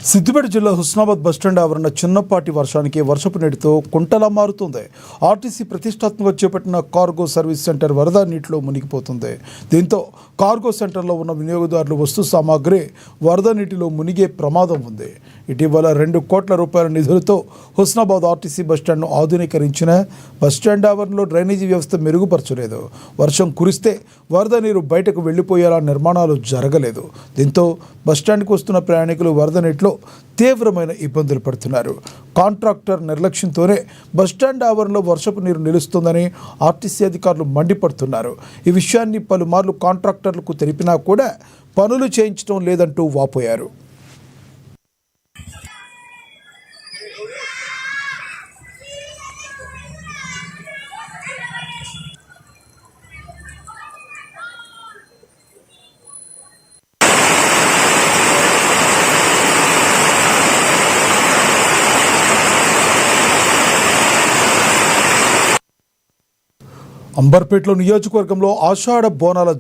సిద్దిపేట జిల్లా హుస్నాబాద్ బస్టాండ్ ఆవరణ చిన్నపాటి వర్షానికి వర్షపు నీటితో కుంటలా మారుతుంది. ఆర్టీసీ ప్రతిష్టాత్మకంగా చేపట్టిన కార్గో సర్వీస్ సెంటర్ వరద నీటిలో మునిగిపోతుంది. దీంతో కార్గో సెంటర్లో ఉన్న వినియోగదారులు వస్తు సామాగ్రి వరద నీటిలో మునిగే ప్రమాదం ఉంది. ఇటీవల 2 కోట్ల రూపాయల నిధులతో హుస్నాబాద్ ఆర్టీసీ బస్టాండ్ను ఆధునీకరించిన బస్టాండ్ ఆవరణలో డ్రైనేజీ వ్యవస్థ మెరుగుపరచలేదు. వర్షం కురిస్తే వరద నీరు బయటకు వెళ్లిపోయేలా నిర్మాణాలు జరగలేదు. దీంతో బస్టాండ్కు వస్తున్న ప్రయాణికులు వరద నీటిలో తీవ్రమైన ఇబ్బందులు పడుతున్నారు. కాంట్రాక్టర్ నిర్లక్ష్యంతోనే బస్టాండ్ ఆవరణలో వర్షపు నీరు నిలుస్తుందని ఆర్టీసీ అధికారులు మండిపడుతున్నారు. ఈ విషయాన్ని పలుమార్లు కాంట్రాక్టర్లకు తెలిపినా కూడా పనులు చేయించడం లేదంటూ వాపోయారు. అంబర్పేటలో నియోజకవర్గంలో ఆషాఢ బోనాల